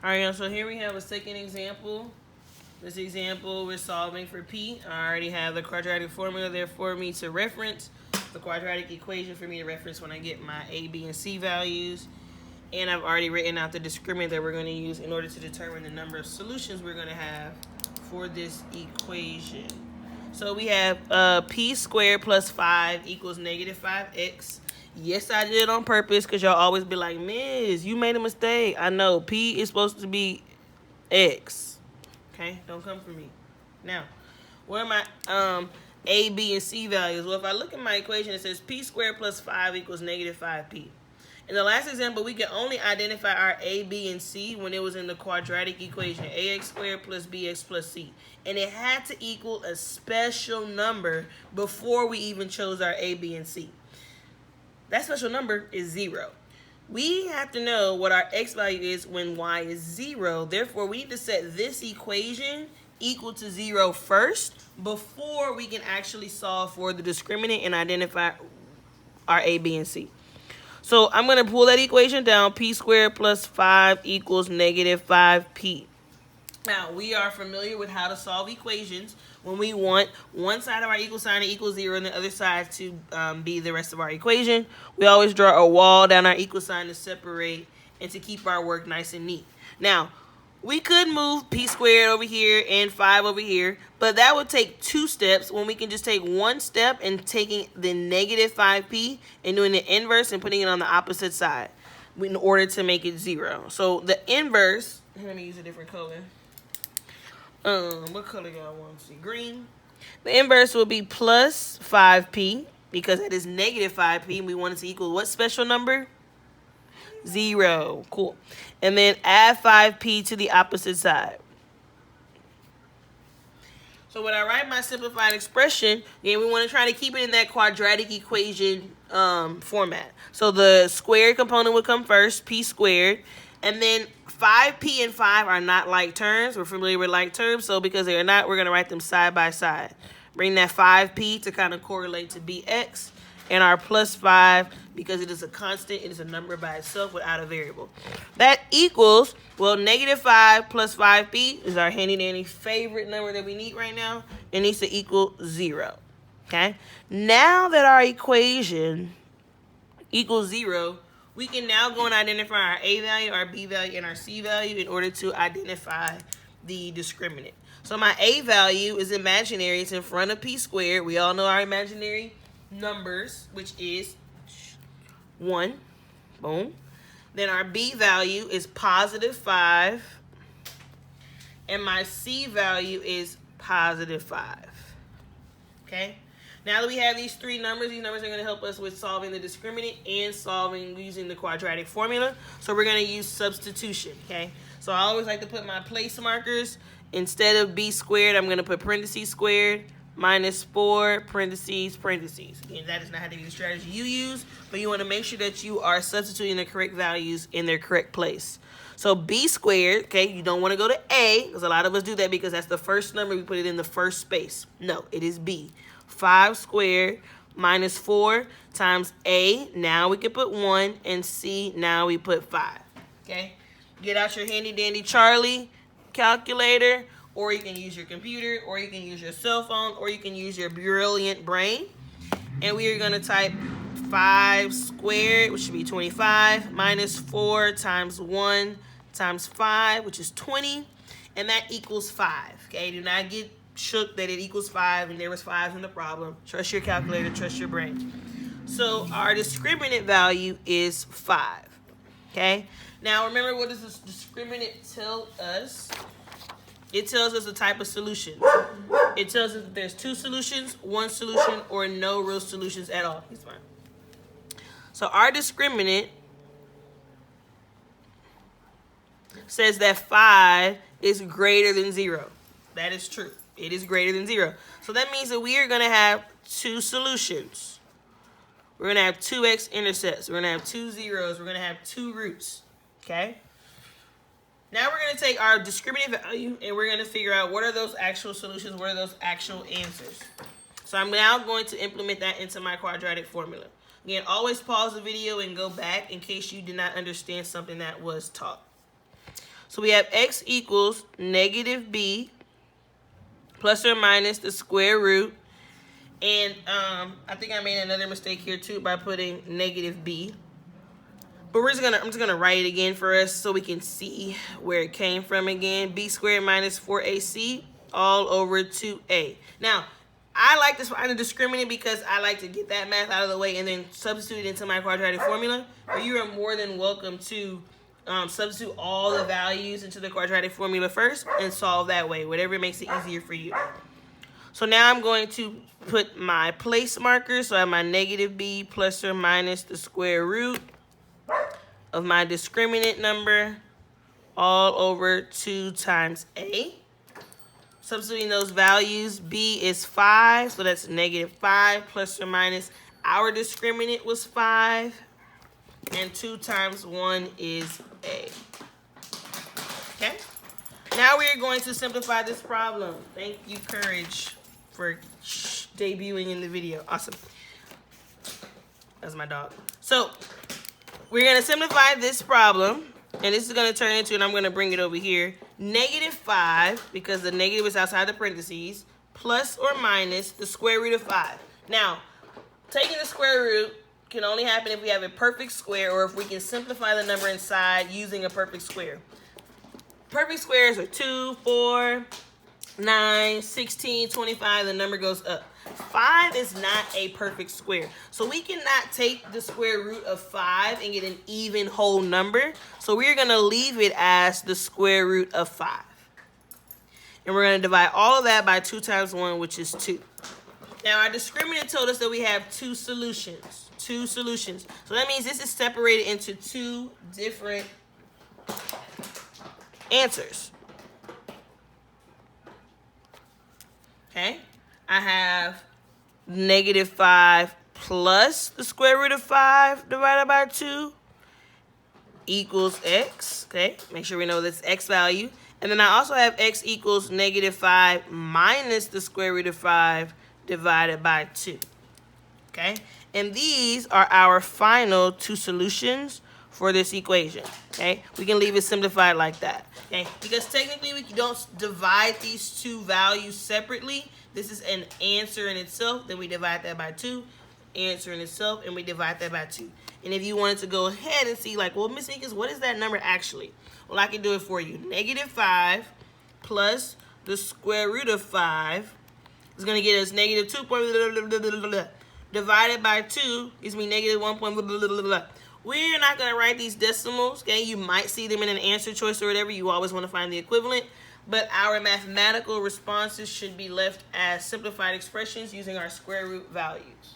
All right, so here we have a second example. This example, we're solving for p. I already have the quadratic formula there for me to reference, the quadratic equation for me to reference when I get my a, b, and c values. And I've already written out the discriminant that we're going to use in order to determine the number of solutions we're going to have for this equation. So we have p squared plus 5 equals negative 5x. Yes, I did it on purpose because y'all always be like, Miss, you made a mistake. I know, p is supposed to be x. Okay, don't come for me. Now, what are my a, b, and c values? Well, if I look at my equation, it says p squared plus 5 equals negative 5p. In the last example, we could only identify our a, b, and c when it was in the quadratic equation, ax squared plus bx plus c. And it had to equal a special number before we even chose our a, b, and c. That special number is 0. We have to know what our x value is when y is 0. Therefore, we need to set this equation equal to 0 first before we can actually solve for the discriminant and identify our a, b, and c. So I'm going to pull that equation down. P squared plus 5 equals negative 5p. Now, we are familiar with how to solve equations when we want one side of our equal sign to equal 0 and the other side to be the rest of our equation. We always draw a wall down our equal sign to separate and to keep our work nice and neat. Now, we could move p squared over here and 5 over here, but that would take 2 steps when we can just take 1 step and taking the negative 5p and doing the inverse and putting it on the opposite side in order to make it 0. So the inverse, let me use a different color. What color y'all want to see? Green. The inverse will be plus 5p because it is negative 5p and we want it to equal what special number? 0. Cool. And then add 5p to the opposite side. So when I write my simplified expression, again, we want to try to keep it in that quadratic equation format. So the squared component would come first, p squared. And then 5p and 5 are not like terms. We're familiar with like terms. So because they are not, we're going to write them side by side. Bring that 5p to kind of correlate to bx. And our plus 5, because it is a constant, it is a number by itself without a variable. That equals, well, negative 5 plus 5p is our handy-dandy favorite number that we need right now. It needs to equal 0. Okay? Now that our equation equals 0, we can now go and identify our a value, our b value, and our c value in order to identify the discriminant. So my a value is imaginary. It's in front of p squared. We all know our imaginary numbers, which is 1. Boom. Then our b value is positive 5. And my c value is positive 5. Okay? Now that we have these 3 numbers, these numbers are going to help us with solving the discriminant and solving using the quadratic formula. So we're going to use substitution, okay? So I always like to put my place markers. Instead of b squared, I'm going to put parentheses squared minus 4 parentheses parentheses. Again, that is not how to be the strategy you use, but you want to make sure that you are substituting the correct values in their correct place. So b squared, okay, you don't want to go to a, because a lot of us do that because that's the first number, we put it in the first space. No, it is b. 5 squared minus 4 times a, now we can put 1, and c, now we put 5. Okay? Get out your handy-dandy Charlie calculator, or you can use your computer, or you can use your cell phone, or you can use your brilliant brain. And we are going to type 5 squared, which should be 25, minus 4 times 1 times 5, which is 20, and that equals 5. Okay? Do not get shook that it equals 5 and there was 5 in the problem. Trust your calculator, trust your brain. So our discriminant value is 5. Okay? Now remember, what does this discriminant tell us? It tells us the type of solution. It tells us that there's 2 solutions, 1 solution, or no real solutions at all. He's fine. So our discriminant says that 5 is greater than 0. That is true. It is greater than 0. So that means that we are going to have 2 solutions. We're going to have 2 x-intercepts. We're going to have 2 zeros. We're going to have 2 roots. Okay? Now we're going to take our discriminant value and we're going to figure out what are those actual solutions, what are those actual answers. So I'm now going to implement that into my quadratic formula. Again, always pause the video and go back in case you did not understand something that was taught. So we have x equals negative b plus or minus the square root. And I think I made another mistake here too by putting negative b. But I'm just gonna write it again for us so we can see where it came from again. B squared minus 4ac all over 2a. Now, I like to find a discriminant because I like to get that math out of the way and then substitute it into my quadratic formula. But you are more than welcome to substitute all the values into the quadratic formula first and solve that way, whatever makes it easier for you. So now I'm going to put my place marker. So I have my negative b plus or minus the square root of my discriminant number all over 2 times a. Substituting those values, b is 5, so that's negative 5 plus or minus. Our discriminant was 5, and 2 times 1 is a. Okay? Now we are going to simplify this problem. Thank you, Courage, for debuting in the video. Awesome. That's my dog. So we're going to simplify this problem, and this is going to turn into, and I'm going to bring it over here, negative 5, because the negative is outside the parentheses, plus or minus the square root of 5. Now, taking the square root can only happen if we have a perfect square or if we can simplify the number inside using a perfect square. Perfect squares are 2, 4, 9, 16, 25, the number goes up. 5 is not a perfect square. So we cannot take the square root of 5 and get an even whole number. So we're going to leave it as the square root of 5. And we're going to divide all of that by 2 times 1, which is 2. Now our discriminant told us that we have 2 solutions. 2 solutions. So that means this is separated into 2 different answers. Okay? I have negative 5 plus the square root of 5 divided by 2 equals x. Okay, make sure we know this x value. And then I also have x equals negative 5 minus the square root of 5 divided by 2. Okay, and these are our final 2 solutions for this equation. Okay, we can leave it simplified like that. Okay, because technically we don't divide these 2 values separately. This is an answer in itself, then we divide that by 2, answer in itself, and we divide that by 2. And if you wanted to go ahead and see, like, well, Miss Meekins, what is that number actually? Well, I can do it for you. Negative 5 plus the square root of 5 is going to get us negative 2 divided by 2 gives me negative 1 We're not going to write these decimals, okay? You might see them in an answer choice or whatever. You always want to find the equivalent. But our mathematical responses should be left as simplified expressions using our square root values.